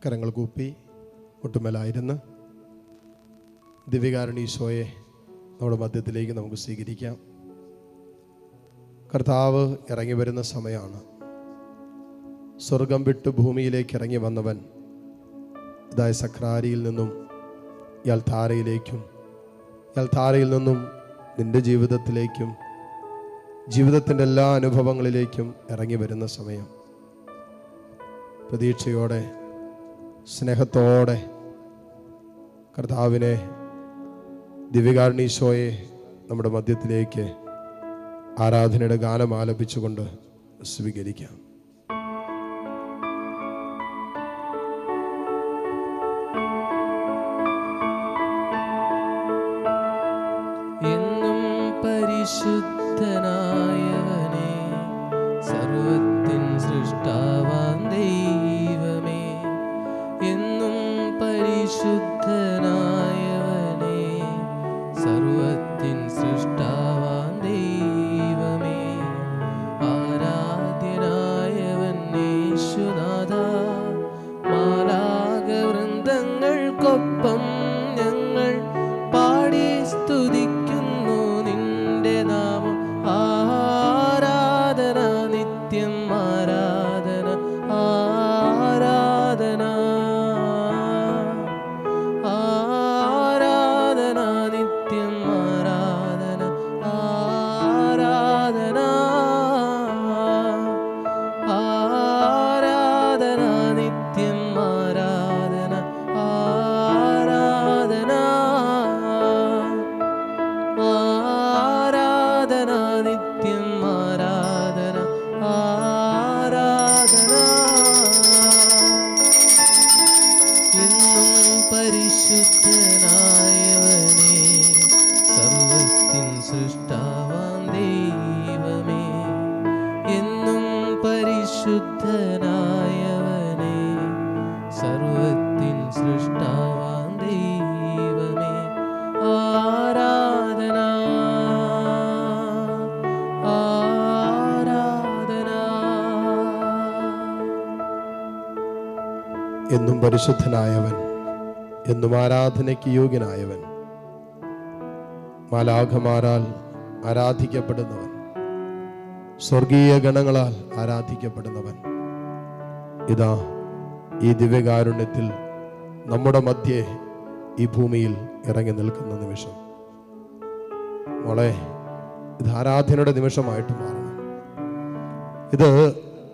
കരങ്ങൾ കൂപ്പി മുട്ടുമേലായിരുന്ന് ദിവ്യകാരുണ്യ ഈശോയെ നമ്മുടെ മധ്യത്തിലേക്ക് നമുക്ക് സ്വീകരിക്കാം. കർത്താവ് ഇറങ്ങി വരുന്ന സമയമാണ്. സ്വർഗം വിട്ട് ഭൂമിയിലേക്ക് ഇറങ്ങി വന്നവൻ ഇതായ സക്രാരിയിൽ നിന്നും ഇയാൾ ധാരയിലേക്കും, ഇയാൾ ധാരയിൽ നിന്നും നിന്റെ ജീവിതത്തിലേക്കും, ജീവിതത്തിൻ്റെ എല്ലാ അനുഭവങ്ങളിലേക്കും ഇറങ്ങി വരുന്ന സമയം. പ്രതീക്ഷയോടെ, സ്നേഹത്തോടെ കർത്താവിനെ, ദിവ്യകാരുണ്യ ഈശോയെ നമ്മുടെ മധ്യത്തിലേക്ക് ആരാധനയുടെ ഗാനം ആലപിച്ചുകൊണ്ട് സ്വീകരിക്കാം. എന്നും പരിശുദ്ധനായവനെ, സർവത്തിൻ സൃഷ്ടാവാം ദൈവമേ, എന്നും പരിശുദ്ധനായവനെ, സർവത്തിൻ സൃഷ്ടാവാം ദൈവമേ, ആരാധ്യനായവൻ യേശുനാഥ, മാലാഖവൃന്ദങ്ങൾക്കൊപ്പം ഞങ്ങൾ പാടി സ്തുതിക്കുന്നു നിന്റെ നാമം. ആരാധന നിത്യം, ആരാധന ആരാധന ആരാധന നിത്യം, ആരാധന ആരാധന ആരാധന നിത്യം, ആരാധന ആരാധന ആരാധന നിത്യം, ആരാധന ആരാധന. എന്നും പരിശുദ്ധനായവനെ, സർവത്തിൻ സൃഷ്ടാവാം ദൈവമേ, എന്നും പരിശുദ്ധനായവനെ, സർവത്തിൻ സൃഷ്ടാവാം ദൈവമേ, ആരാധന ആരാധന. എന്നും പരിശുദ്ധനായവൻ, എന്നും ആരാധനയ്ക്ക് യോഗ്യനായവൻ, മാലാഖമാരാൽ ആരാധിക്കപ്പെടുന്നവൻ, സ്വർഗീയ ഗണങ്ങളാൽ ആരാധിക്കപ്പെടുന്നവൻ, ഇതാ ഈ ദിവ്യകാരുണ്യത്തിൽ നമ്മുടെ മധ്യേ ഈ ഭൂമിയിൽ ഇറങ്ങി നിൽക്കുന്ന നിമിഷം. മോളെ, ഇത് ആരാധനയുടെ നിമിഷമായിട്ട് മാറണം. ഇത്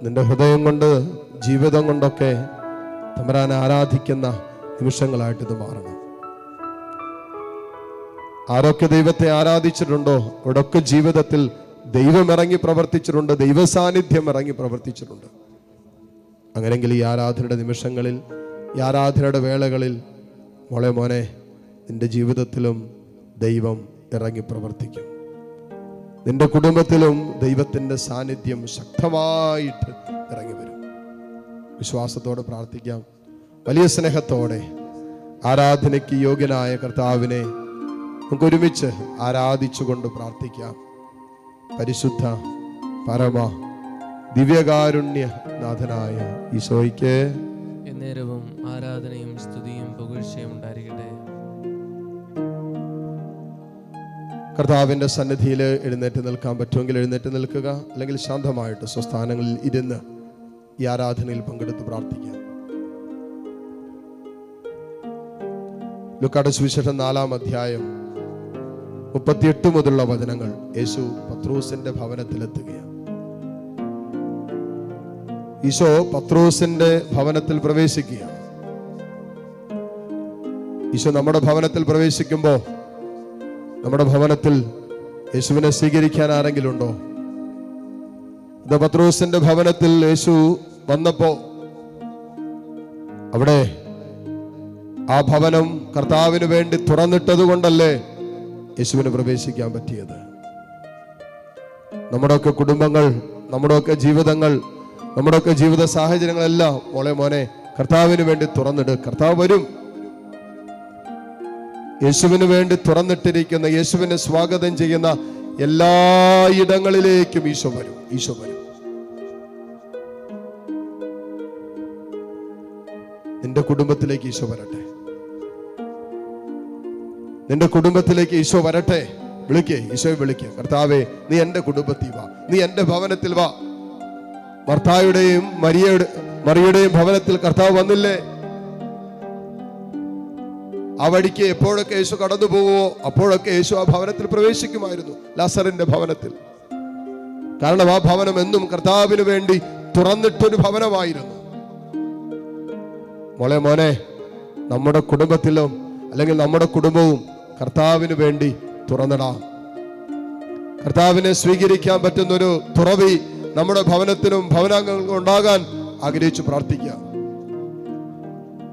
നിന്റെ ഹൃദയം കൊണ്ട്, ജീവിതം കൊണ്ടൊക്കെ തമ്പുരാനെ ആരാധിക്കുന്ന നിമിഷങ്ങളായിട്ട് ഇത് മാറണം. ആരൊക്കെ ദൈവത്തെ ആരാധിച്ചിട്ടുണ്ടോ അവിടൊക്കെ ജീവിതത്തിൽ ദൈവം ഇറങ്ങി പ്രവർത്തിച്ചിട്ടുണ്ട്, ദൈവ സാന്നിധ്യം ഇറങ്ങി പ്രവർത്തിച്ചിട്ടുണ്ട്. അങ്ങനെങ്കിൽ ഈ ആരാധനയുടെ നിമിഷങ്ങളിൽ, ഈ ആരാധനയുടെ വേളകളിൽ മോളെ, മോനെ, നിന്റെ ജീവിതത്തിലും ദൈവം ഇറങ്ങി പ്രവർത്തിക്കും. നിന്റെ കുടുംബത്തിലും ദൈവത്തിൻ്റെ സാന്നിധ്യം ശക്തമായിട്ട് ഇറങ്ങി വരും. വിശ്വാസത്തോടെ പ്രാർത്ഥിക്കാം. വലിയ സ്നേഹത്തോടെ ആരാധനയ്ക്ക് യോഗ്യനായ കർത്താവിനെ നമുക്ക് ഒരുമിച്ച് ആരാധിച്ചുകൊണ്ട് പ്രാർത്ഥിക്കാം. പരിശുദ്ധ പരമ ദിവ്യകാരുണ്യ നാഥനായ ഈശോയ്ക്ക് എന്നേരവും ആരാധനയും സ്തുതിയും പുകഴ്ചയും ഉണ്ടായിരിക്കട്ടെ. കർത്താവിൻ്റെ സന്നിധിയിൽ എഴുന്നേറ്റ് നിൽക്കാൻ പറ്റുമെങ്കിൽ എഴുന്നേറ്റ് നിൽക്കുക, അല്ലെങ്കിൽ ശാന്തമായിട്ട് സ്വസ്ഥാനങ്ങളിൽ ഇരുന്ന് ഈ ആരാധനയിൽ പങ്കെടുത്ത് പ്രാർത്ഥിക്കാം. ലൂക്കായുടെ സുവിശേഷം 4-ാം അധ്യായം 38 മുതലുള്ള വചനങ്ങൾ. യേശു പത്രോസിന്റെ ഭവനത്തിലെത്തുകയാണ്. ഈശോ പത്രോസിന്റെ ഭവനത്തിൽ പ്രവേശിക്കുകയാണ്. ഈശോ നമ്മുടെ ഭവനത്തിൽ പ്രവേശിക്കുമ്പോൾ നമ്മുടെ ഭവനത്തിൽ യേശുവിനെ സ്വീകരിക്കാൻ ആരെങ്കിലും ഉണ്ടോ? ഇത് പത്രോസിന്റെ ഭവനത്തിൽ യേശു വന്നപ്പോ അവിടെ ആ ഭവനം കർത്താവിന് വേണ്ടി തുറന്നിട്ടത് കൊണ്ടല്ലേ യേശുവിന് പ്രവേശിക്കാൻ പറ്റിയത്. നമ്മുടെയൊക്കെ കുടുംബങ്ങൾ, നമ്മുടെയൊക്കെ ജീവിതങ്ങൾ, നമ്മുടെയൊക്കെ ജീവിത സാഹചര്യങ്ങളെല്ലാം മോളെ, മോനെ, കർത്താവിന് വേണ്ടി തുറന്നിട്. കർത്താവ് വരും. യേശുവിന് വേണ്ടി തുറന്നിട്ടിരിക്കുന്ന, യേശുവിനെ സ്വാഗതം ചെയ്യുന്ന എല്ലാ ഇടങ്ങളിലേക്കും ഈശോ വരും. നിന്റെ കുടുംബത്തിലേക്ക് ഈശോ വരട്ടെ. നിന്റെ കുടുംബത്തിലേക്ക് ഈശോ വരട്ടെ. വിളിക്കേ, ഈശോയെ വിളിക്കേ. കർത്താവേ, നീ എൻ്റെ കുടുംബത്തിൽ വാ, നീ എൻ്റെ ഭവനത്തിൽ വാ. മർത്തായുടെയും മറിയുടെയും ഭവനത്തിൽ കർത്താവ് വന്നില്ലേ? ആ വഴിക്ക് എപ്പോഴൊക്കെ യേശു കടന്നു പോവുമോ അപ്പോഴൊക്കെ യേശു ആ ഭവനത്തിൽ പ്രവേശിക്കുമായിരുന്നു, ലാസറിന്റെ ഭവനത്തിൽ. കാരണം ആ ഭവനം എന്നും കർത്താവിന് വേണ്ടി തുറന്നിട്ടൊരു ഭവനമായിരുന്നു. മോനെ, നമ്മുടെ കുടുംബത്തിലും അല്ലെങ്കിൽ നമ്മുടെ കുടുംബവും കർത്താവിന് വേണ്ടി തുറന്നിടാം. കർത്താവിനെ സ്വീകരിക്കാൻ പറ്റുന്നൊരു തുറവി നമ്മുടെ ഭവനത്തിനും ഭവനാംഗങ്ങൾക്കും ഉണ്ടാകാൻ ആഗ്രഹിച്ചു പ്രാർത്ഥിക്കാം.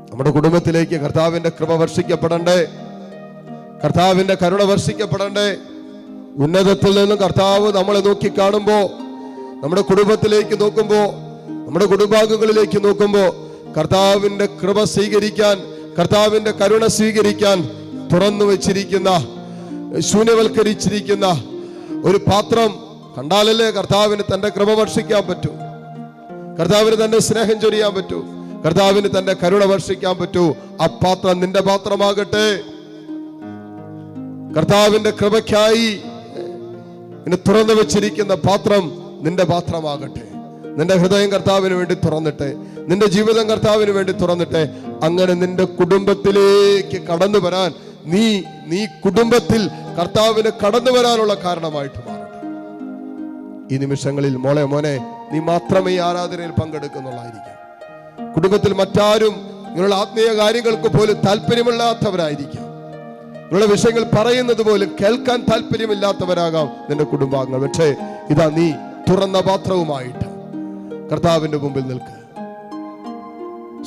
നമ്മുടെ കുടുംബത്തിലേക്ക് കർത്താവിന്റെ കൃപ വർഷിക്കപ്പെടണ്ടേ, കർത്താവിന്റെ കരുണ വർഷിക്കപ്പെടണ്ടേ. ഉന്നതത്തിൽ നിന്നും കർത്താവ് നമ്മളെ നോക്കി കാണുമ്പോ, നമ്മുടെ കുടുംബത്തിലേക്ക് നോക്കുമ്പോ, നമ്മുടെ കുടുംബാംഗങ്ങളിലേക്ക് നോക്കുമ്പോ കർത്താവിന്റെ കൃപ സ്വീകരിക്കാൻ, കർത്താവിന്റെ കരുണ സ്വീകരിക്കാൻ തുറന്നു വെച്ചിരിക്കുന്ന, ശൂന്യവൽക്കരിച്ചിരിക്കുന്ന ഒരു പാത്രം കണ്ടാലല്ലേ കർത്താവിന് തന്റെ കൃപ വർഷിക്കാൻ പറ്റൂ, കർത്താവിന് തന്റെ സ്നേഹം ചൊരിയാൻ പറ്റൂ, കർത്താവിന് തന്റെ കരുണ വർഷിക്കാൻ പറ്റൂ. ആ പാത്രം നിന്റെ പാത്രമാകട്ടെ. കർത്താവിന്റെ കൃപയ്ക്കായി തുറന്നു വെച്ചിരിക്കുന്ന പാത്രം നിന്റെ പാത്രമാകട്ടെ. നിന്റെ ഹൃദയം കർത്താവിന് വേണ്ടി തുറന്നിട്ടെ, നിന്റെ ജീവിതം കർത്താവിന് വേണ്ടി തുറന്നിട്ടെ. അങ്ങനെ നിന്റെ കുടുംബത്തിലേക്ക് കടന്നു വരാൻ, നീ കുടുംബത്തിൽ കർത്താവിന് കടന്നു വരാനുള്ള കാരണമായിട്ട് മാറട്ടെ. ഈ നിമിഷങ്ങളിൽ മോനെ, നീ മാത്രമേ ഈ ആരാധനയിൽ പങ്കെടുക്കുന്നുള്ളായിരിക്കും. കുടുംബത്തിൽ മറ്റാരും നിങ്ങളുടെ ആത്മീയ കാര്യങ്ങൾക്ക് പോലും താല്പര്യമില്ലാത്തവരായിരിക്കാം. നിങ്ങളുടെ വിഷയങ്ങൾ പറയുന്നത് പോലും കേൾക്കാൻ താല്പര്യമില്ലാത്തവരാകാം നിന്റെ കുടുംബാംഗങ്ങൾ. പക്ഷേ ഇതാ, നീ തുറന്ന പാത്രവുമായിട്ട് കർത്താവിന്റെ മുമ്പിൽ നിൽക്കുക.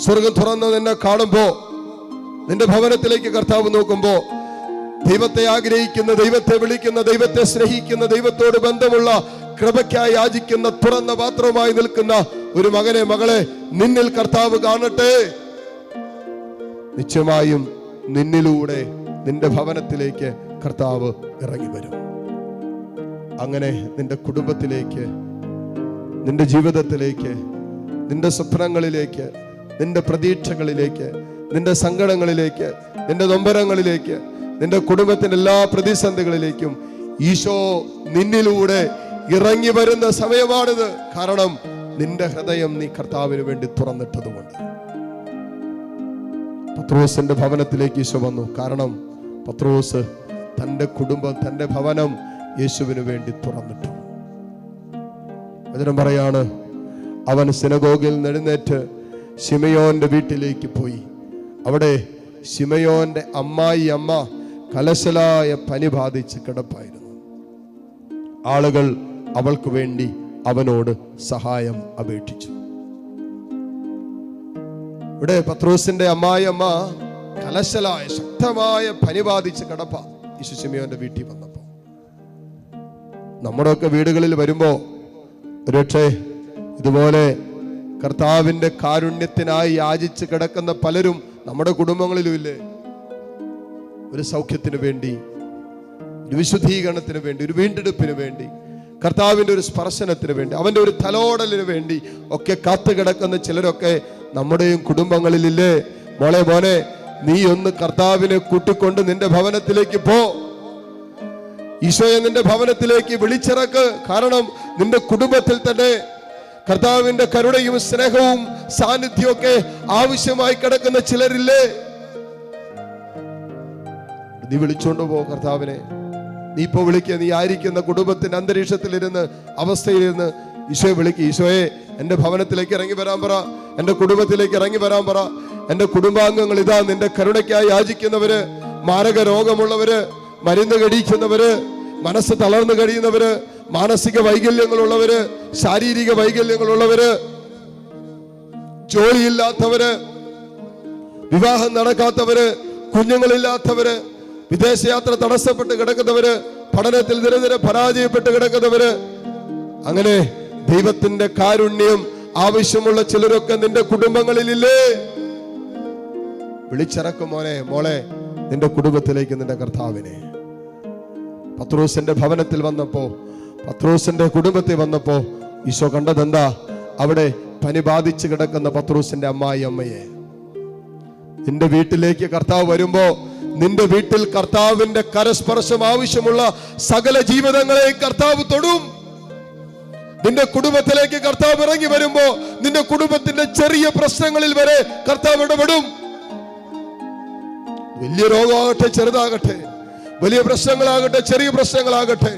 സ്വർഗം തുറന്ന് നിന്നെ കാണുമ്പോ, നിന്റെ ഭവനത്തിലേക്ക് കർത്താവ് നോക്കുമ്പോ, ദൈവത്തെ ആഗ്രഹിക്കുന്ന, ദൈവത്തെ വിളിക്കുന്ന, ദൈവത്തെ സ്നേഹിക്കുന്ന, ദൈവത്തോട് ബന്ധമുള്ള, കൃപയ്ക്കായി യാചിക്കുന്ന, തുറന്ന പാത്രവുമായി നിൽക്കുന്ന ഒരു മകനെ, മകളെ നിന്നിൽ കർത്താവ് കാണട്ടെ. നിശ്ചയമായും നിന്നിലൂടെ നിന്റെ ഭവനത്തിലേക്ക് കർത്താവ് ഇറങ്ങി വരും. അങ്ങനെ നിന്റെ കുടുംബത്തിലേക്ക്, നിന്റെ ജീവിതത്തിലേക്ക്, നിന്റെ സ്വപ്നങ്ങളിലേക്ക്, നിന്റെ പ്രതീക്ഷകളിലേക്ക്, നിന്റെ സങ്കടങ്ങളിലേക്ക്, നിന്റെ നൊമ്പരങ്ങളിലേക്ക്, നിന്റെ കുടുംബത്തിന്റെ എല്ലാ പ്രതിസന്ധികളിലേക്കും ഈശോ നിന്നിലൂടെ ഇറങ്ങി വരുന്ന സമയമാണിത്. കാരണം നിന്റെ ഹൃദയം നീ കർത്താവിന് വേണ്ടി തുറന്നിട്ടതുകൊണ്ട്. പത്രോസിന്റെ ഭവനത്തിലേക്ക് ഈശോ വന്നു. കാരണം പത്രോസ് തന്റെ കുടുംബം, തന്റെ ഭവനം യേശുവിന് വേണ്ടി തുറന്നിട്ടു. വചനം പറയാണ്, അവൻ സിനഗോഗിൽ എഴുന്നേറ്റ് ശിമയോന്റെ വീട്ടിലേക്ക് പോയി. അവിടെ ശിമയോന്റെ അമ്മ കലശലായ പനി ബാധിച്ച് കിടപ്പായിരുന്നു. ആളുകൾ അവൾക്ക് വേണ്ടി അവനോട് സഹായം അപേക്ഷിച്ചു. ഇവിടെ പത്രോസിന്റെ അമ്മായിയമ്മ കലശലായ ശക്തമായ പനി ബാധിച്ച് കിടപ്പ യേശു ശിമയോന്റെ വീട്ടിൽ വന്നപ്പോ. നമ്മുടെയൊക്കെ വീടുകളിൽ വരുമ്പോ ഒരുപക്ഷേ ഇതുപോലെ കർത്താവിന്റെ കാരുണ്യത്തിനായി യാചിച്ച് കിടക്കുന്ന പലരും നമ്മുടെ കുടുംബങ്ങളിലും ഇല്ലേ? ഒരു സൗഖ്യത്തിന് വേണ്ടി, ഒരു വിശുദ്ധീകരണത്തിന് വേണ്ടി, ഒരു വീണ്ടെടുപ്പിന് വേണ്ടി, കർത്താവിന്റെ ഒരു സ്പർശനത്തിന് വേണ്ടി, അവന്റെ ഒരു തലോടലിന് വേണ്ടി ഒക്കെ കാത്തു കിടക്കുന്ന ചിലരൊക്കെ നമ്മുടെയും കുടുംബങ്ങളിലില്ലേ? മോനെ, നീ ഒന്ന് കർത്താവിനെ കൂട്ടിക്കൊണ്ട് നിന്റെ ഭവനത്തിലേക്ക് പോ. ഈശോയെ നിന്റെ ഭവനത്തിലേക്ക് വിളിച്ചിറക്ക്. കാരണം നിന്റെ കുടുംബത്തിൽ തന്നെ കർത്താവിന്റെ കരുണയും സ്നേഹവും സാന്നിധ്യവും ഒക്കെ ആവശ്യമായി കിടക്കുന്ന ചിലരില്ലേ? നീ വിളിച്ചോണ്ട് പോ കർത്താവിനെ. നീ ഇപ്പൊ വിളിക്കുക. നീ ആയിരിക്കുന്ന കുടുംബത്തിന്റെ അന്തരീക്ഷത്തിലിരുന്ന്, അവസ്ഥയിലിരുന്ന് ഈശോയെ വിളിക്കുക. ഈശോയെ എന്റെ ഭവനത്തിലേക്ക് ഇറങ്ങി വരാൻ പറ, എന്റെ കുടുംബത്തിലേക്ക് ഇറങ്ങി വരാൻ പറ. എന്റെ കുടുംബാംഗങ്ങൾ ഇതാ നിന്റെ കരുണയ്ക്കായി യാചിക്കുന്നവര്, മാരക രോഗമുള്ളവര്, മരുന്ന് കഴിക്കുന്നവര്, മനസ്സ് തളർന്നു കഴിയുന്നവര്, മാനസിക വൈകല്യങ്ങളുള്ളവര്, ശാരീരിക വൈകല്യങ്ങളുള്ളവര്, ജോലിയില്ലാത്തവര്, വിവാഹം നടക്കാത്തവര്, കുഞ്ഞുങ്ങളില്ലാത്തവര്, വിദേശയാത്ര തടസ്സപ്പെട്ട് കിടക്കുന്നവര്, പഠനത്തിൽ നിരന്തരം പരാജയപ്പെട്ട് കിടക്കുന്നവര്, അങ്ങനെ ദൈവത്തിന്റെ കാരുണ്യം ആവശ്യമുള്ള ചിലരൊക്കെ നിന്റെ കുടുംബങ്ങളിലില്ലേ? വിളിച്ചിറക്കും മോളെ നിന്റെ കുടുംബത്തിലേക്ക് നിന്റെ കർത്താവിനെ. പത്രോസിന്റെ ഭവനത്തിൽ വന്നപ്പോ, പത്രോസിന്റെ കുടുംബത്തിൽ വന്നപ്പോ ഈശോ കണ്ടതെന്താ? അവിടെ പനി ബാധിച്ച് കിടക്കുന്ന പത്രോസിന്റെ അമ്മയെ. നിന്റെ വീട്ടിലേക്ക് കർത്താവ് വരുമ്പോ നിന്റെ വീട്ടിൽ കർത്താവിന്റെ കരസ്പർശം ആവശ്യമുള്ള സകല ജീവിതങ്ങളെയും കർത്താവ് തൊടും. നിന്റെ കുടുംബത്തിലേക്ക് കർത്താവ് ഇറങ്ങി വരുമ്പോ നിന്റെ കുടുംബത്തിന്റെ ചെറിയ പ്രശ്നങ്ങളിൽ വരെ കർത്താവ് ഇടപെടും. വലിയ രോഗമാകട്ടെ ചെറുതാകട്ടെ, വലിയ പ്രശ്നങ്ങളാകട്ടെ ചെറിയ പ്രശ്നങ്ങളാകട്ടെ,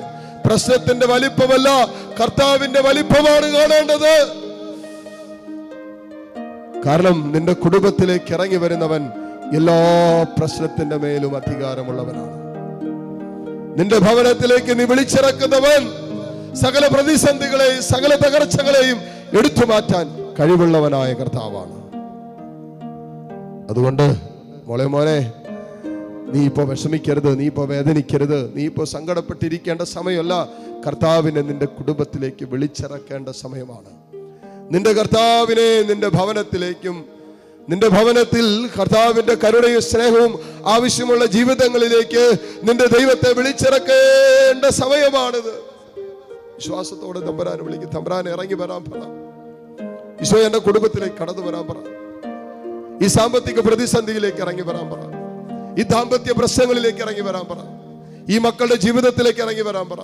പ്രശ്നത്തിന്റെ വലിപ്പമല്ല കർത്താവിന്റെ വലിപ്പമാണ് കാണേണ്ടത്. കാരണം നിന്റെ കുടുംബത്തിലേക്ക് ഇറങ്ങി വരുന്നവൻ എല്ലാ പ്രശ്നത്തിന്റെ മേലും അധികാരമുള്ളവനാണ്. നിന്റെ ഭവനത്തിലേക്ക് നീ വിളിച്ചിറക്കുന്നവൻ സകല പ്രതിസന്ധികളെയും സകല തകർച്ചകളെയും എടുത്തു മാറ്റാൻ കഴിവുള്ളവനായ കർത്താവാണ്. അതുകൊണ്ട് മോനെ, നീ ഇപ്പോ വിഷമിക്കരുത്, നീ ഇപ്പോ വേദനിക്കരുത്, നീ ഇപ്പോ സങ്കടപ്പെട്ടിരിക്കേണ്ട സമയമല്ല. കർത്താവിനെ നിന്റെ കുടുംബത്തിലേക്ക് വിളിച്ചിറക്കേണ്ട സമയമാണ്. നിന്റെ കർത്താവിനെ നിന്റെ ഭവനത്തിലേക്കും നിന്റെ ഭവനത്തിൽ കർത്താവിന്റെ കരുണയും സ്നേഹവും ആവശ്യമുള്ള ജീവിതങ്ങളിലേക്ക് നിന്റെ ദൈവത്തെ വിളിച്ചിറക്കേണ്ട സമയമാണിത്. വിശ്വാസത്തോടെ തമ്പുരാനെ വിളിക്കും. തമ്പുരാനെ ഇറങ്ങി വരാൻ പറ. ഈശോ എന്റെ കുടുംബത്തിലേക്ക് കടന്നു വരാൻ പറ. ഈ സാമ്പത്തിക പ്രതിസന്ധിയിലേക്ക് ഇറങ്ങി വരാൻ പറ. ഈ ദാമ്പത്യ പ്രശ്നങ്ങളിലേക്ക് ഇറങ്ങി വരാൻ പറ. ഈ മക്കളുടെ ജീവിതത്തിലേക്ക് ഇറങ്ങി വരാൻ പറ.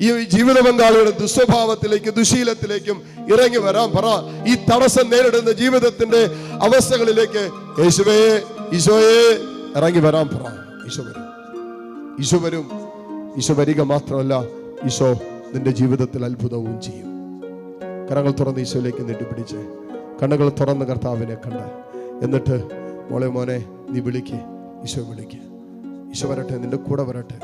ഈ ജീവിത പങ്കാളിയുടെ ദുസ്വഭാവത്തിലേക്കും ദുശീലത്തിലേക്കും ഇറങ്ങി വരാൻ പറ. ഈ തടസ്സം നേരിടുന്ന ജീവിതത്തിന്റെ അവസ്ഥകളിലേക്ക് യേശുവേ ഈശോയെ ഇറങ്ങി വരാൻ പറ. ഈശോ വരും, ഈശോ വരും. ഈശോ വരിക മാത്രമല്ല, ഈശോ നിന്റെ ജീവിതത്തിൽ അത്ഭുതവും ചെയ്യും. കരങ്ങൾ തുറന്ന് ഈശോയിലേക്ക് നീട്ടിപ്പിടിച്ച് കണ്ണുകൾ തുറന്ന് കർത്താവിനെ കണ്ട് എന്നിട്ട് മോനെ നീ വിളിക്ക്. ഈശോ വിളിക്ക്. ഈശോ വരട്ടെ, നിന്റെ കൂടെ വരട്ടെ.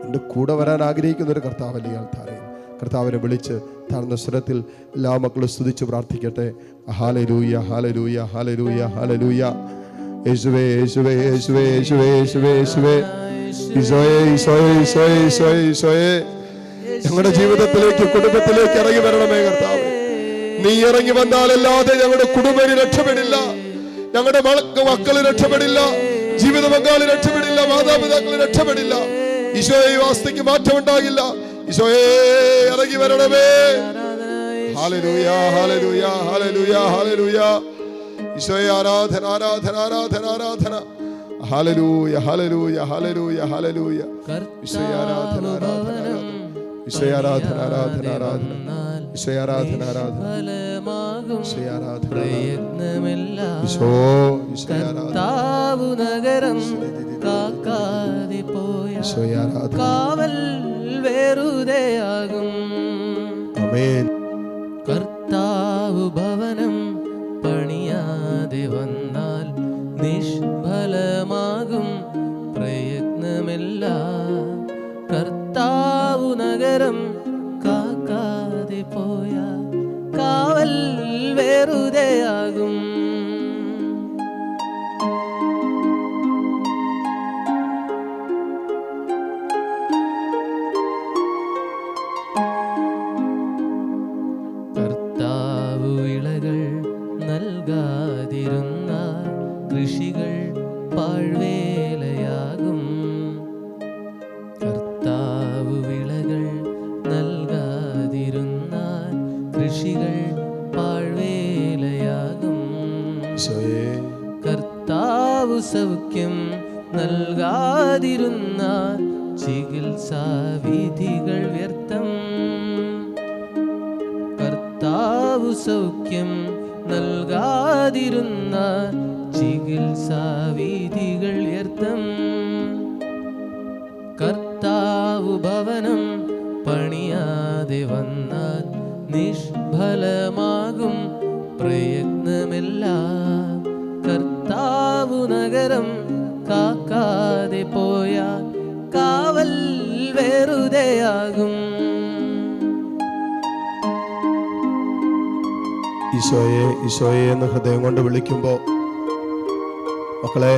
നിന്റെ കൂടെ വരാൻ ആഗ്രഹിക്കുന്ന ഒരു കർത്താവല്ലേ ആൾത്താരെയും കർത്താവിനെ വിളിച്ച് താഴ്ന്ന സ്വരത്തിൽ എല്ലാ മക്കളും സ്തുതിച്ച് പ്രാർത്ഥിക്കട്ടെ. ഹല്ലേലൂയ ഹല്ലേലൂയ ഹല്ലേലൂയ ഹല്ലേലൂയ. യേശുവേ യേശുവേ യേശുവേ യേശുവേ യേശുവേ യേശുവേ ഈശോയേ ഈശോയേ ഈശോയേ ഈശോയേ ഈശോയേ ഞങ്ങളുടെ ജീവിതത്തിലേക്ക് കുടുംബത്തിലേക്ക് ഇറങ്ങി വരണമേ കർത്താവേ. നീ ഇറങ്ങി വന്നാലല്ലാതെ ഞങ്ങളുടെ കുടുംബം രക്ഷപ്പെടില്ല, ഞങ്ങളുടെ മക്കൾ രക്ഷപ്പെടില്ല, ജീവിത പങ്കാളി രക്ഷപ്പെടില്ല, മാതാപിതാക്കൾ രക്ഷപ്പെടില്ല. ഈശോയെ ഈ വാസ്തയ്ക്ക് മാറ്റമുണ്ടാകില്ല. ഈശോയെ ഇറങ്ങി വരണമേ. ഹല്ലേലൂയ ഹല്ലേലൂയ ഹല്ലേലൂയ ഹല്ലേലൂയ. ഈശോയെ ആരാധന ആരാധന ആരാധന ആരാധന. ഹല്ലേലൂയ ഹല്ലേലൂയ ഹല്ലേലൂയ ഹല്ലേലൂയ. ഈശോയെ ആരാധന ആരാധന ഈശോയെ ആരാധന ആരാധന ആരാധന ഈശോയെ ആരാധന ആരാധന ഈശോയെ ആരാധന ഈശോ ഈശോയെ ആരാധന നഗരം കാക്കാതെ പോയ കാവൽ വെറുതെയാകും. ആമേൻ. കർത്താവ് ഭവനം പണിയാതെ വന്നാൽ നിഷ്ഫലമാകും പ്രയത്നമെല്ലാം. കർത്താവ് നഗരം കാക്കാതെ പോയ കാവൽ വെറുതെയാകും. കർത്താവ് വിളകൾ നൽകാതിരുന്ന കൃഷികൾ പാഴ്വേലയാകും. കർത്താവ് വിളകൾ നൽകാതിരുന്ന കൃഷികൾ പാഴ്വേലയാകും. കർത്താവ് സൗഖ്യം നൽകാതിരുന്ന ചികിത്സാവിധികൾ വ്യർത്ഥം. കർത്താവ് സൗഖ്യം നൽകാതിരുന്ന ചികിത്സാവിധികൾ വ്യർത്ഥം. കർത്താവ് ഭവനം പണിയാതെ വന്നാൽ നിഷ്ഫലമാകും പ്രയത്നമെല്ലാം. കർത്താവ് നഗരം കാക്കാതെ പോയാൽ കാവൽ വെറുതെയാകും. ഈശോയെ ഈശോയെ എന്ന് ഹൃദയം കൊണ്ട് വിളിക്കുമ്പോൾ മക്കളെ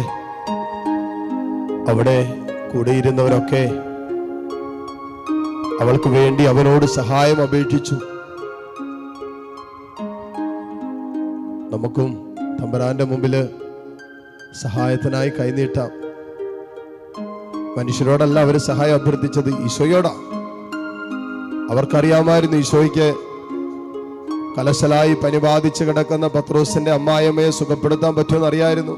അവിടെ കൂടിയിരുന്നവരൊക്കെ അവൾക്ക് വേണ്ടി അവനോട് സഹായം അപേക്ഷിച്ചു. നമുക്കും തമ്പുരാന്റെ മുമ്പില് സഹായത്തിനായി കൈനീട്ടാം. മനുഷ്യരോടല്ല അവർ സഹായം അഭ്യർത്ഥിച്ചത്, ഈശോയോടാ. അവർക്കറിയാമായിരുന്നു ഈശോയ്ക്ക് കലശലായി പനി ബാധിച്ച് കിടക്കുന്ന പത്രോസിന്റെ അമ്മായിയമ്മയെ സുഖപ്പെടുത്താൻ പറ്റുമെന്ന് അറിയായിരുന്നു.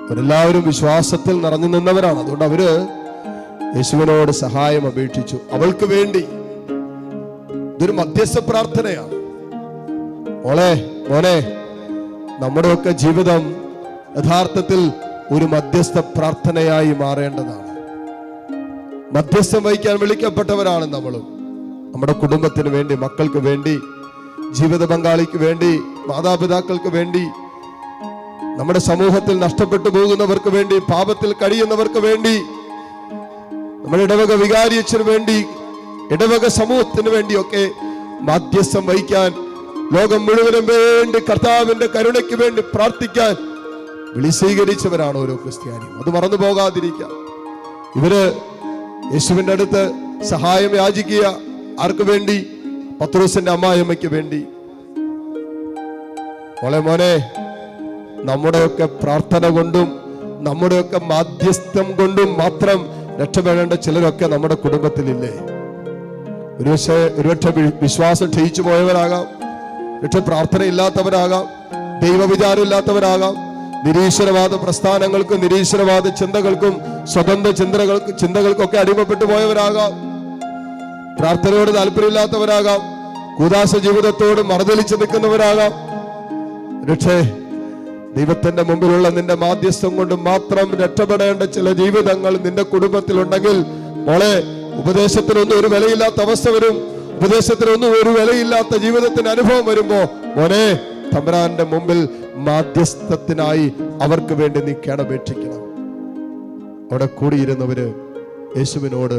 അവരെല്ലാവരും വിശ്വാസത്തിൽ നിറഞ്ഞു നിന്നവരാണ്. അതുകൊണ്ട് അവര് യേശുവിനോട് സഹായം അപേക്ഷിച്ചു. അവൾക്ക് വേണ്ടി ഇതൊരു മധ്യസ്ഥ പ്രാർത്ഥനയാണ്. മോനെ, നമ്മുടെയൊക്കെ ജീവിതം യഥാർത്ഥത്തിൽ ഒരു മധ്യസ്ഥ പ്രാർത്ഥനയായി മാറേണ്ടതാണ്. മധ്യസ്ഥം വഹിക്കാൻ വിളിക്കപ്പെട്ടവരാണ് നമ്മളും. നമ്മുടെ കുടുംബത്തിന് വേണ്ടി, മക്കൾക്ക് വേണ്ടി, ജീവിത പങ്കാളിക്ക് വേണ്ടി, മാതാപിതാക്കൾക്ക് വേണ്ടി, നമ്മുടെ സമൂഹത്തിൽ നഷ്ടപ്പെട്ടു പോകുന്നവർക്ക് വേണ്ടി, പാപത്തിൽ കഴിയുന്നവർക്ക് വേണ്ടി, നമ്മുടെ ഇടവക വികാരിയച്ഛന് വേണ്ടി, ഇടവക സമൂഹത്തിന് വേണ്ടിയൊക്കെ മധ്യസ്ഥം വഹിക്കാൻ, ലോകം മുഴുവനും വേണ്ടി കർത്താവിന്റെ കരുണയ്ക്ക് വേണ്ടി പ്രാർത്ഥിക്കാൻ വിളി സ്വീകരിച്ചവരാണ് ഓരോ ക്രിസ്ത്യാനിയും. അത് മറന്നു പോകാതിരിക്കാം. ഇവര് യേശുവിന്റെ അടുത്ത് സഹായം യാചിക്കുക. ആർക്ക് വേണ്ടി? പത്രോസിന്റെ അമ്മായിയമ്മയ്ക്ക് വേണ്ടി. മോനെ, നമ്മുടെയൊക്കെ പ്രാർത്ഥന കൊണ്ടും നമ്മുടെയൊക്കെ മാധ്യസ്ഥം കൊണ്ടും മാത്രം രക്ഷപ്പെടേണ്ട ചിലരൊക്കെ നമ്മുടെ കുടുംബത്തിലില്ലേ? ഒരുപക്ഷെ വിശ്വാസം ക്ഷയിച്ചു പോയവരാകാം, ഒരുപക്ഷെ പ്രാർത്ഥന ഇല്ലാത്തവരാകാം, ദൈവവിചാരം ഇല്ലാത്തവരാകാം, നിരീശ്വരവാദ പ്രസ്ഥാനങ്ങൾക്കും നിരീശ്വരവാദ ചിന്തകൾക്കും സ്വതന്ത്ര ചിന്തകൾക്കൊക്കെ അടിമപ്പെട്ടു പോയവരാകാം, പ്രാർത്ഥനയോട് താല്പര്യമില്ലാത്തവരാകാം, കൂദാശ ജീവിതത്തോട് മറുതലിച്ച് നിൽക്കുന്നവരാകാം. പക്ഷേ ദൈവത്തിന്റെ മുമ്പിലുള്ള നിന്റെ മാധ്യസ്ഥം കൊണ്ട് മാത്രം രക്ഷപ്പെടേണ്ട ചില ജീവിതങ്ങൾ നിന്റെ കുടുംബത്തിലുണ്ടെങ്കിൽ മോളെ, ഉപദേശത്തിനൊന്നും ഒരു വിലയില്ലാത്ത അവസ്ഥ വരും. ഉപദേശത്തിനൊന്നും ഒരു വിലയില്ലാത്ത ജീവിതത്തിന് അനുഭവം വരുമ്പോ മോനെ, തമ്പുരാന്റെ മുമ്പിൽ മാധ്യസ്ഥത്തിനായി അവർക്ക് വേണ്ടി നീ കേണപേക്ഷിക്കണം. അവിടെ കൂടിയിരുന്നവര് യേശുവിനോട്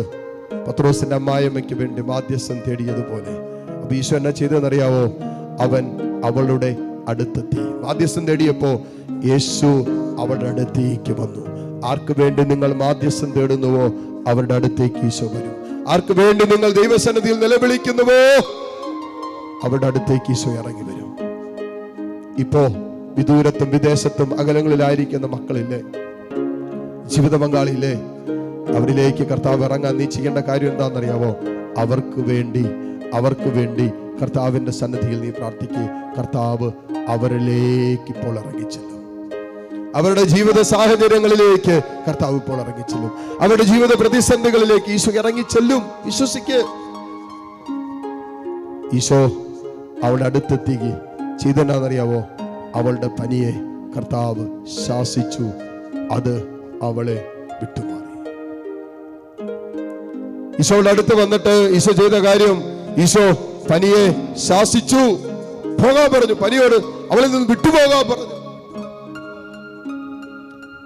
പത്രോസിന്റെ അമ്മായിയമ്മയ്ക്ക് വേണ്ടി മാധ്യസ്ഥം തേടിയതുപോലെ അപ്പൊ ഈശോ എന്നാ ചെയ്തെന്നറിയാവോ? അവൻ അവളുടെ അടുത്തെത്തി. മാധ്യസ്ഥം തേടിയപ്പോ യേശു അവളുടെ അടുത്തേക്ക് വന്നു. ആർക്ക് വേണ്ടി നിങ്ങൾ മാധ്യസ്ഥം തേടുന്നുവോ അവരുടെ അടുത്തേക്ക് ഈശോ വരും. ആർക്ക് വേണ്ടി നിങ്ങൾ ദൈവസന്നിധിയിൽ നിലവിളിക്കുന്നുവോ അവരുടെ അടുത്തേക്ക് ഈശോ ഇറങ്ങി വരും. ഇപ്പോ വിദൂരത്തും വിദേശത്തും അകലങ്ങളിലായിരിക്കുന്ന മക്കളില്ലേ, ജീവിത പങ്കാളിയില്ലേ, അവരിലേക്ക് കർത്താവ് ഇറങ്ങാൻ നീ ചെയ്യേണ്ട കാര്യം എന്താണെന്നറിയാവോ? അവർക്ക് വേണ്ടി കർത്താവിന്റെ സന്നിധിയിൽ നീ പ്രാർത്ഥിക്കുക. കർത്താവ് അവരിലേക്ക് ഇപ്പോൾ ഇറങ്ങിച്ചെല്ലും. അവരുടെ ജീവിത സാഹചര്യങ്ങളിലേക്ക് കർത്താവ് ഇപ്പോൾ ഇറങ്ങിച്ചെല്ലും. അവരുടെ ജീവിത പ്രതിസന്ധികളിലേക്ക് ഈശോ ഇറങ്ങിച്ചെല്ലും. വിശ്വസിക്ക്. ഈശോ അവളുടെ അടുത്തെത്തി ചെയ്തെന്നാന്നറിയാവോ? അവളുടെ പനിയെ കർത്താവ് ശാസിച്ചു. അത് അവളെ വിട്ടുമാറി. ഈശോയുടെ അടുത്ത് വന്നിട്ട് ഈശോ ചെയ്ത കാര്യം, ഈശോ പനിയെ ശാസിച്ചു, പോകാൻ പറഞ്ഞു. പനിയോട് അവളിൽ നിന്ന് വിട്ടുപോകാൻ പറഞ്ഞു.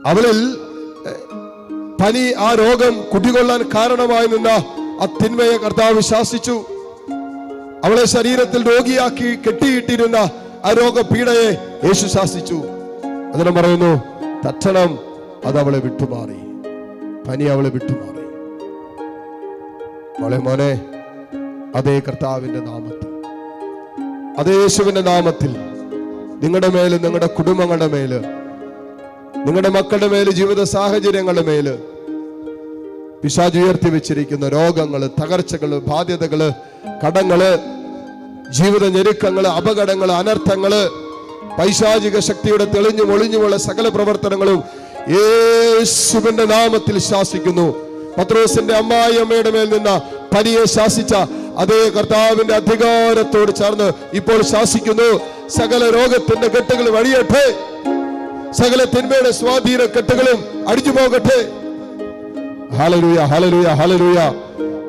അവളിൽ പനി, ആ രോഗം കുടികൊള്ളാൻ കാരണമായി നിന്ന ആ തിന്മയെ കർത്താവ് ശാസിച്ചു. അവളെ ശരീരത്തിൽ രോഗിയാക്കി കെട്ടിയിട്ടിരുന്ന ആ രോഗപീഡയെ യേശു ശാസിച്ചു. അതിനെ പറയുന്നു, തക്ഷണം അത് അവളെ വിട്ടുമാറി. പനി അവളെ വിട്ടുമാറി. മോനെ, അതേ കർത്താവിന്റെ നാമത്തിൽ, അതേ യേശുവിന്റെ നാമത്തിൽ നിങ്ങളുടെ മേല്, നിങ്ങളുടെ കുടുംബങ്ങളുടെ മേല്, നിങ്ങളുടെ മക്കളുടെ മേല്, ജീവിത സാഹചര്യങ്ങളുടെ മേല് പിശാച് ഉയർത്തി വെച്ചിരിക്കുന്ന രോഗങ്ങള്, തകർച്ചകള്, ബാധ്യതകള്, കടങ്ങള്, ജീവിത ഞെരുക്കങ്ങള്, അപകടങ്ങള്, അനർത്ഥങ്ങള്, പൈശാചിക ശക്തിയുടെ തെളിഞ്ഞും ഒളിഞ്ഞുമുള്ള സകല പ്രവർത്തനങ്ങളും യേശുവിന്റെ നാമത്തിൽ ശാസിക്കുന്നു. പത്രോസിന്റെ അമ്മായിയമ്മയുടെ മേൽ നിന്ന പനിയെ ശാസിച്ച അതേ കർത്താവിന്റെ അധികാരത്തോട് ചേർന്ന് ഇപ്പോൾ ശാസിക്കുന്നു. സകല രോഗത്തിന്റെ കെട്ടുകൾ വഴിയട്ടെ, സകല തിന്മയുടെ സ്വാധീന കെട്ടുകളും അടിച്ചു പോകട്ടെ. ഹല്ലേലൂയ, ഹല്ലേലൂയ, ഹല്ലേലൂയ.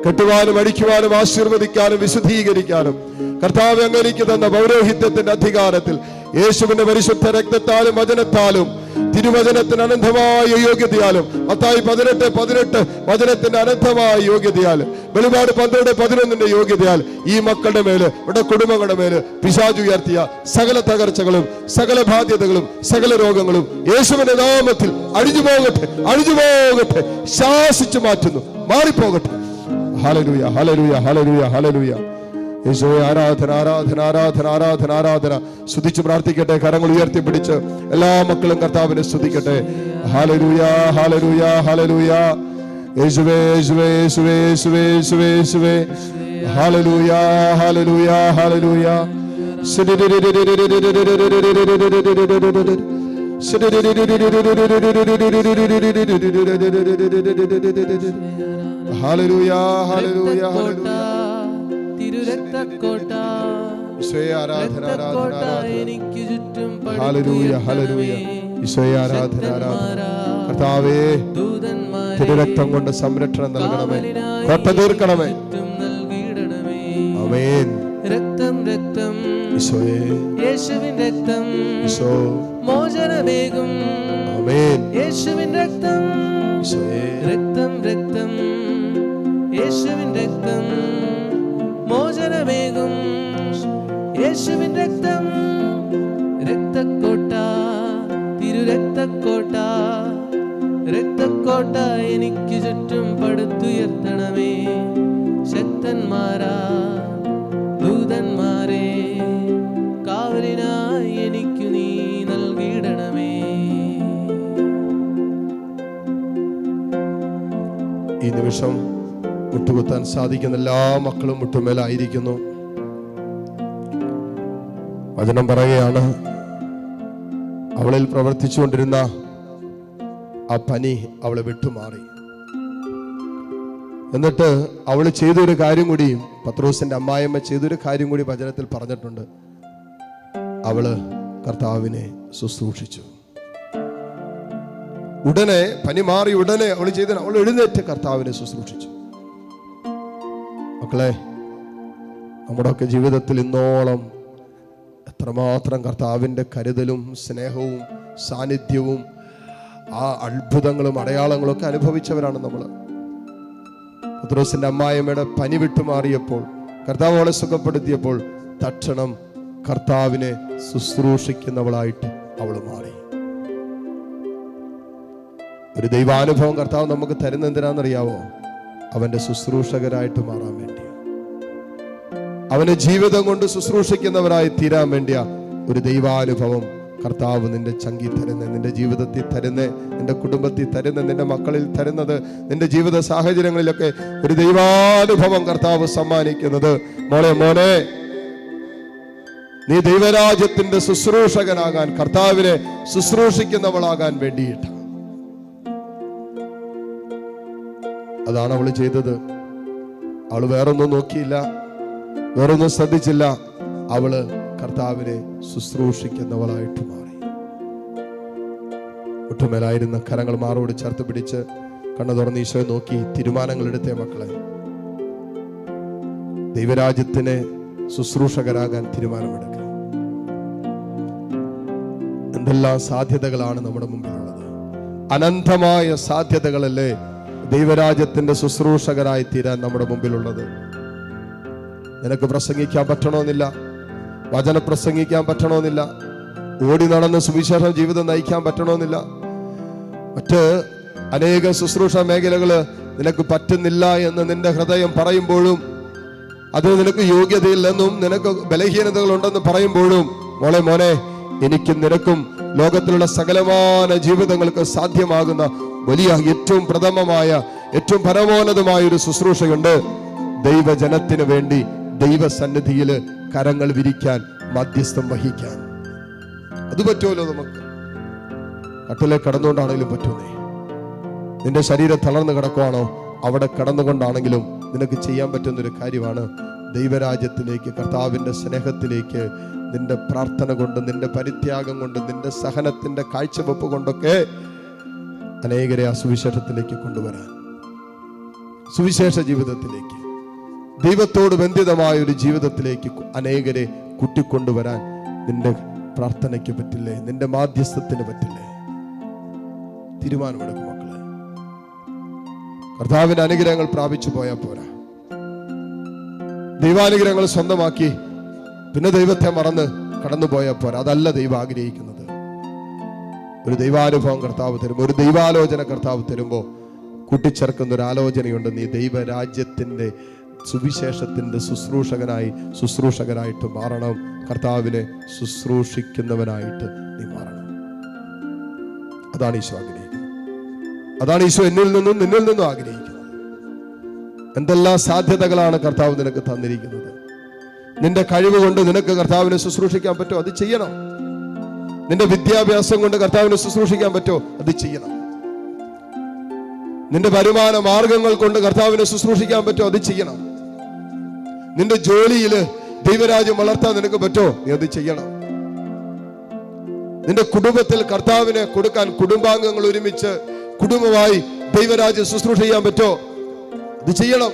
കെട്ടുവാനും അടിക്കുവാനും ആശീർവദിക്കാനും വിശുദ്ധീകരിക്കാനും കർത്താവ് അങ്ങേക്ക് തന്ന പൗരോഹിത്യത്തിന്റെ അധികാരത്തിൽ യേശുവിന്റെ പരിശുദ്ധ രക്തത്താലും വചനത്താലും തിരുവചനത്തിന് അനന്തമായ യോഗ്യതയാലും മത്തായി 18:18 വചനത്തിന്റെ അനന്തമായ യോഗ്യതയാലും വെളിപാട് 12:11 യോഗ്യതയാൽ ഈ മക്കളുടെ മേല്, ഇവിടെ കുടുംബങ്ങളുടെ മേല് പിശാച് ഉയർത്തിയ സകല തകർച്ചകളും സകല ബാധ്യതകളും സകല രോഗങ്ങളും യേശുവിന്റെ നാമത്തിൽ അഴിഞ്ഞു പോകട്ടെ, ശാസിച്ചു മാറ്റുന്നു, മാറിപ്പോകട്ടെ. ഹല്ലേലൂയ, ഹല്ലേലൂയ, ഹല്ലേലൂയ, ഹല്ലേലൂയ. യേശുവേ, ആരാധന, ആരാധന, ആരാധന, ആരാധന, ആരാധന. സ്തുതിച്ച് പ്രാർത്ഥിക്കട്ടെ. കരങ്ങൾ ഉയർത്തിപ്പിടിച്ച് എല്ലാ മക്കളും കർത്താവിനെ സ്തുതിക്കട്ടെ. ഹല്ലേലൂയ, ഹല്ലേലൂയ, ഹല്ലേലൂയ. യേശുവേ, യേശുവേ, യേശുവേ, യേശുവേ, യേശുവേ, യേശുവേ. ഹല്ലേലൂയ, ഹല്ലേലൂയ, ഹല്ലേലൂയ. ഹല്ലേലൂയ, ഹല്ലേലൂയ, രക്തക്കോട്ട, തിരുരക്തക്കോട്ട, ഈശോയെ ആരാധന, ആരാധന, രക്തക്കോട്ട ആരാധന. എനിക്ക് ചുറ്റും ഹല്ലേലൂയ, ഹല്ലേലൂയ. ഈശോയെ ആരാധന, ആരാധന. കർത്താവേ, ദൂതന്മാരെ തിരുരക്തം കൊണ്ട് സംരക്ഷണം നൽകണമേ, കോട്ട തീർക്കണമേ. ചുറ്റും നൽകിയിടണമേ. ആമേൻ. രക്തം രക്തം ഈശോയെ, യേശുവിൻ രക്തം ഈശോ, മോചനമേകും. ആമേൻ. യേശുവിൻ രക്തം, ഈശോയെ, രക്തം രക്തം യേശുവിൻ രക്തം മോചനമേകും. യേശുവിൻ രക്തം, രക്തക്കോട്ട, തിരുരക്തക്കോട്ട, രക്തക്കോട്ട എനിക്ക് ചുറ്റും പടുത്തുയർത്തണമേ. ശക്തന്മാരാ ദൂതന്മാരെ കാവലിനായി എനിക്കു നീ നൽകിയിടണമേ. ഈ നിമിഷം മുട്ടുകുത്താൻ സാധിക്കുന്ന എല്ലാ മക്കളും മുട്ടുമേലായിരിക്കുന്നു. വചനം പറയുകയാണ്, അവളിൽ പ്രവർത്തിച്ചുകൊണ്ടിരുന്ന ആ പനി അവളെ വിട്ടുമാറി. എന്നിട്ട് അവൾ ചെയ്തൊരു കാര്യം കൂടിയും, പത്രോസിന്റെ അമ്മായിയമ്മ ചെയ്തൊരു കാര്യം കൂടി വചനത്തിൽ പറഞ്ഞിട്ടുണ്ട്. അവള് കർത്താവിനെ ശുശ്രൂഷിച്ചു. ഉടനെ പനി മാറി, ഉടനെ അവൾ എഴുന്നേറ്റ് കർത്താവിനെ ശുശ്രൂഷിച്ചു. മക്കളെ, നമ്മുടെയൊക്കെ ജീവിതത്തിൽ ഇന്നോളം എത്രമാത്രം കർത്താവിൻ്റെ കരുതലും സ്നേഹവും സാന്നിധ്യവും ആ അത്ഭുതങ്ങളും അടയാളങ്ങളും ഒക്കെ അനുഭവിച്ചവരാണ് നമ്മൾ. പത്രോസിന്റെ അമ്മായിയമ്മയുടെ പനി വിട്ടുമാറിയപ്പോൾ, കർത്താവ് അവളെ സുഖപ്പെടുത്തിയപ്പോൾ തക്ഷണം കർത്താവിനെ ശുശ്രൂഷിക്കുന്നവളായിട്ട് അവൾ മാറി. ഒരു ദൈവാനുഭവം കർത്താവ് നമുക്ക് തരുന്ന എന്തിനാണെന്നറിയാവോ? അവന്റെ ശുശ്രൂഷകരായിട്ട് മാറാൻ വേണ്ടിയാ, അവനെ ജീവിതം കൊണ്ട് ശുശ്രൂഷിക്കുന്നവരായി തീരാൻ വേണ്ടിയാ ഒരു ദൈവാനുഭവം കർത്താവ് നിന്റെ ചങ്കി തരുന്നത്, നിന്റെ ജീവിതത്തിൽ തരുന്നത്, നിന്റെ കുടുംബത്തിൽ തരുന്നത്, നിന്റെ മക്കളിൽ തരുന്നത്, നിന്റെ ജീവിത സാഹചര്യങ്ങളിലൊക്കെ ഒരു ദൈവാനുഭവം കർത്താവ് സമ്മാനിക്കുന്നത്. മോനെ, നീ ദൈവരാജ്യത്തിന്റെ ശുശ്രൂഷകനാകാൻ, കർത്താവിനെ ശുശ്രൂഷിക്കുന്നവളാകാൻ വേണ്ടിയിട്ട്. അതാണ് അവള് ചെയ്തത്. അവള് വേറൊന്നും നോക്കിയില്ല, വേറൊന്നും ശ്രദ്ധിച്ചില്ല. അവള് കർത്താവിനെ ശുശ്രൂഷിക്കുന്നവളായിട്ട് മാറി. ഒട്ടുമേലായിരുന്ന കരങ്ങൾ മാറോട് ചേർത്ത് പിടിച്ച് കണ്ണു തുറന്ന് ഈശോയെ നോക്കി തീരുമാനങ്ങൾ എടുത്തേ മക്കളെ. ദൈവരാജ്യത്തിന് ശുശ്രൂഷകരാകാൻ തീരുമാനമെടുക്കുക. എന്തെല്ലാം സാധ്യതകളാണ് നമ്മുടെ മുമ്പിലുള്ളത്! അനന്തമായ സാധ്യതകളല്ലേ ദൈവരാജ്യത്തിന്റെ ശുശ്രൂഷകരായി തീരാൻ നമ്മുടെ മുമ്പിലുള്ളത്. നിനക്ക് പ്രസംഗിക്കാൻ പറ്റണമെന്നില്ല, വചനം പ്രസംഗിക്കാൻ പറ്റണമെന്നില്ല, ഓടി നടന്ന് സുവിശേഷ ജീവിതം നയിക്കാൻ പറ്റണമെന്നില്ല, മറ്റ് അനേക ശുശ്രൂഷ മേഖലകള് നിനക്ക് പറ്റുന്നില്ല എന്ന് നിന്റെ ഹൃദയം പറയുമ്പോഴും, അത് നിനക്ക് യോഗ്യതയില്ലെന്നും നിനക്ക് ബലഹീനതകൾ ഉണ്ടെന്ന് പറയുമ്പോഴും, മോനെ, എനിക്കും നിനക്കും ലോകത്തിലുള്ള സകലമായ ജീവിതങ്ങൾക്ക് സാധ്യമാകുന്ന വലിയ ഏറ്റവും പ്രഥമമായ ഏറ്റവും പരമോന്നതമായ ഒരു ശുശ്രൂഷയുണ്ട്. ദൈവജനത്തിന് വേണ്ടി ദൈവസന്നിധിയിൽ കരങ്ങൾ വിരിക്കാൻ, മധ്യസ്ഥം വഹിക്കാൻ. അത് പറ്റുമല്ലോ നമുക്ക്. കട്ടിലെ കിടന്നുകൊണ്ടാണെങ്കിലും പറ്റൂന്നേ. നിന്റെ ശരീരം തളർന്നു കിടക്കുവാണോ, അവിടെ കിടന്നുകൊണ്ടാണെങ്കിലും നിനക്ക് ചെയ്യാൻ പറ്റുന്നൊരു കാര്യമാണ് ദൈവരാജ്യത്തിലേക്ക്, കർത്താവിൻ്റെ സ്നേഹത്തിലേക്ക് നിന്റെ പ്രാർത്ഥന കൊണ്ട്, നിന്റെ പരിത്യാഗം കൊണ്ട്, നിന്റെ സഹനത്തിന്റെ കാഴ്ചവെപ്പ് കൊണ്ടൊക്കെ അനേകരെ ആ സുവിശേഷത്തിലേക്ക് കൊണ്ടുവരാൻ, സുവിശേഷ ജീവിതത്തിലേക്ക്, ദൈവത്തോട് ബന്ധിതമായ ഒരു ജീവിതത്തിലേക്ക് അനേകരെ കൂട്ടിക്കൊണ്ടുവരാൻ നിന്റെ പ്രാർത്ഥനയ്ക്ക് പറ്റില്ലേ? നിന്റെ മാധ്യസ്ഥത്തിന് പറ്റില്ലേ? തീരുമാനമെടുക്കും മക്കളെ. കർത്താവിന്റെ അനുഗ്രഹങ്ങൾ പ്രാപിച്ചു പോയാൽ പോരാ. ദൈവാനുഗ്രഹങ്ങൾ സ്വന്തമാക്കി പിന്നെ ദൈവത്തെ മറന്ന് കടന്നു പോയാൽ പോരാ. അതല്ല ദൈവം ആഗ്രഹിക്കുന്നത്. ഒരു ദൈവാനുഭവം കർത്താവ് തരുമ്പോൾ, ഒരു ദൈവാലോചന കർത്താവ് തരുമ്പോൾ കൂട്ടിച്ചേർക്കുന്ന ഒരു ആലോചനയുണ്ട്. നീ ദൈവരാജ്യത്തിന്റെ സുവിശേഷത്തിന്റെ ശുശ്രൂഷകരായിട്ട് മാറണം. കർത്താവിനെ ശുശ്രൂഷിക്കുന്നവനായിട്ട് നീ മാറണം. അതാണ് ഈശോ ആഗ്രഹിക്കുന്നത്. അതാണ് ഈശോ എന്നിൽ നിന്നും നിന്നിൽ നിന്നും ആഗ്രഹിക്കുന്നത്. എന്തെല്ലാം സാധ്യതകളാണ് കർത്താവ് നിനക്ക് തന്നിരിക്കുന്നത്. നിന്റെ കഴിവ് കൊണ്ട് നിനക്ക് കർത്താവിനെ ശുശ്രൂഷിക്കാൻ പറ്റുമോ? അത് ചെയ്യണം. നിന്റെ വിദ്യാഭ്യാസം കൊണ്ട് കർത്താവിനെ ശുശ്രൂഷിക്കാൻ പറ്റുമോ? അത് ചെയ്യണം. നിന്റെ വരുമാന മാർഗങ്ങൾ കൊണ്ട് കർത്താവിനെ ശുശ്രൂഷിക്കാൻ പറ്റുമോ? അത് ചെയ്യണം. നിന്റെ ജോലിയിൽ ദൈവരാജ്യം വളർത്താൻ നിനക്ക് പറ്റുമോ? നീ അത് ചെയ്യണം. നിന്റെ കുടുംബത്തിൽ കർത്താവിനെ കൊടുക്കാൻ കുടുംബാംഗങ്ങൾ ഒരുമിച്ച് കുടുംബമായി ദൈവരാജ്യം ശുശ്രൂഷ ചെയ്യാൻ പറ്റുമോ? ഇത് ചെയ്യണം.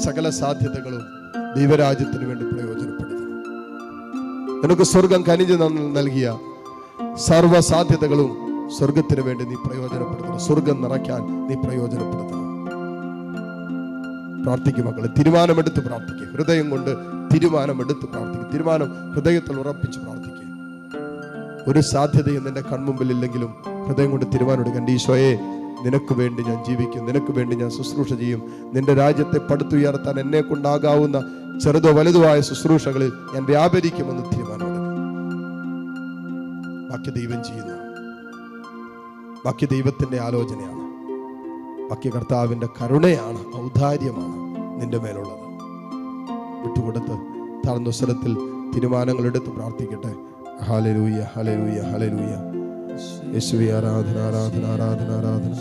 സകല സാധ്യതകളും ദൈവരാജ്യത്തിന് വേണ്ടി പ്രയോജനപ്പെടുത്തണം. നിനക്ക് സ്വർഗം കനിഞ്ഞു നൽകിയ സർവ്വ സാധ്യതകളും സ്വർഗത്തിന് വേണ്ടി നീ പ്രയോജനപ്പെടുത്തണം. സ്വർഗം നിറയ്ക്കാൻ നീ പ്രയോജനപ്പെടുത്തണം. പ്രാർത്ഥിക്കും മക്കളെ, തീരുമാനമെടുത്ത് പ്രാർത്ഥിക്കുക. ഹൃദയം കൊണ്ട് തീരുമാനമെടുത്ത് പ്രാർത്ഥിക്കുക. തീരുമാനം ഹൃദയത്തിൽ ഉറപ്പിച്ച് പ്രാർത്ഥിക്കുക. ഒരു സാധ്യതയും നിന്റെ കൺമുമ്പിൽ ഇല്ലെങ്കിലും ഹൃദയം കൊണ്ട് തീരുമാനമെടുക്കുക. എൻ്റെ ഈശോയെ, നിനക്ക് വേണ്ടി ഞാൻ ജീവിക്കും, നിനക്ക് വേണ്ടി ഞാൻ ശുശ്രൂഷ ചെയ്യും. നിന്റെ രാജ്യത്തെ പടുത്തുയർത്താൻ എന്നെ കൊണ്ടാകാവുന്ന ചെറുതോ വലുതുമായ ശുശ്രൂഷകളിൽ ഞാൻ വ്യാപരിക്കുമെന്ന് തീരുമാനമെടുക്കും. ബാക്കി ദൈവം ചെയ്യുന്നു. ബാക്കി ദൈവത്തിന്റെ ആലോചനയാണ്. ബാക്കി കർത്താവിന്റെ കരുണയാണ്, ഔദാര്യമാണ് നിന്റെ മേലുള്ളത്. വിട്ടുകൊടുത്ത് താഴ്ന്ന സ്വരത്തിൽ തീരുമാനങ്ങൾ എടുത്ത് പ്രാർത്ഥിക്കട്ടെ. ഹല്ലേലൂയ, ഹല്ലേലൂയ, ഹല്ലേലൂയ. യേശുവേ, ആരാധന, ആരാധന, ആരാധന, ആരാധന.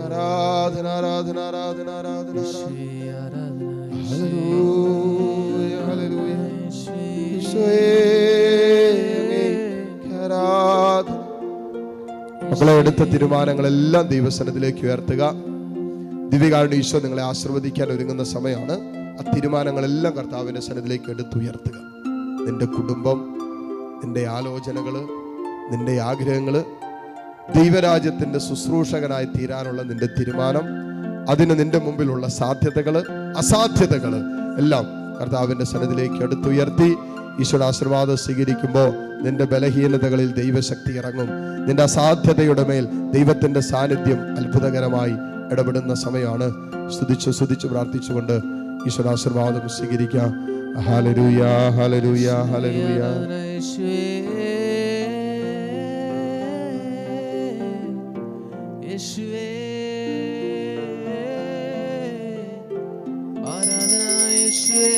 ആരാധന, ആരാധന, ആരാധന, ആരാധന, ആരാധന. Hallelujah, hallelujah. ഈശോയേ, ആരാധന. മക്കളെ, എടുത്ത തീരുമാനങ്ങളെല്ലാം ദൈവസന്നിധിയിലേക്ക് ഉയർത്തുക. ദിവ്യകാരുണ്യ ഈശോ നിങ്ങളെ ആശീർവദിക്കാൻ ഒരുങ്ങുന്ന സമയമാണ്. ആ തീരുമാനങ്ങളെല്ലാം കർത്താവിന്റെ സന്നിധിയിലേക്ക് എടുത്തുയർത്തുക. നിന്റെ കുടുംബം, നിന്റെ ആലോചനകള്, നിന്റെ ആഗ്രഹങ്ങള്, ദൈവരാജ്യത്തിന്റെ ശുശ്രൂഷകനായി തീരാനുള്ള നിന്റെ തീരുമാനം, അതിന് നിന്റെ മുമ്പിലുള്ള സാധ്യതകള്, അസാധ്യതകള് എല്ലാം കർത്താവിന്റെ സന്നിധിയിലേക്ക് എടുത്തുയർത്തി ഈശോയുടെ ആശീർവാദം സ്വീകരിക്കുമ്പോൾ നിന്റെ ബലഹീനതകളിൽ ദൈവശക്തി ഇറങ്ങും. നിന്റെ അസാധ്യതയുടെ മേൽ ദൈവത്തിന്റെ സാന്നിധ്യം അത്ഭുതകരമായി ഇടപെടുന്ന സമയമാണ്. സ്തുതിച്ച് പ്രാർത്ഥിച്ചുകൊണ്ട് ഈശോയുടെ ആശീർവാദം സ്വീകരിക്കാം. ഹല്ലേലൂയ, ഹല്ലേലൂയ, ഹല്ലേലൂയ. യേശുവേ, ആരാധന യേശുവേ.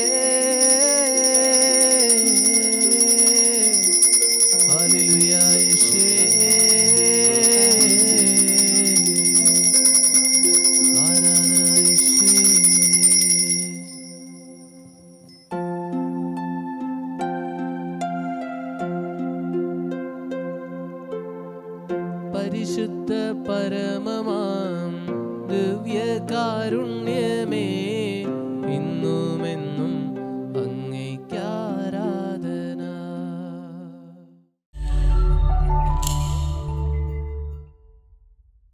ഹല്ലേലൂയ യേശുവേ, ആരാധന യേശുവേ. പരിശുദ്ധ പരമമാം ദിവ്യകാരുണ്യമേ, ഇന്നും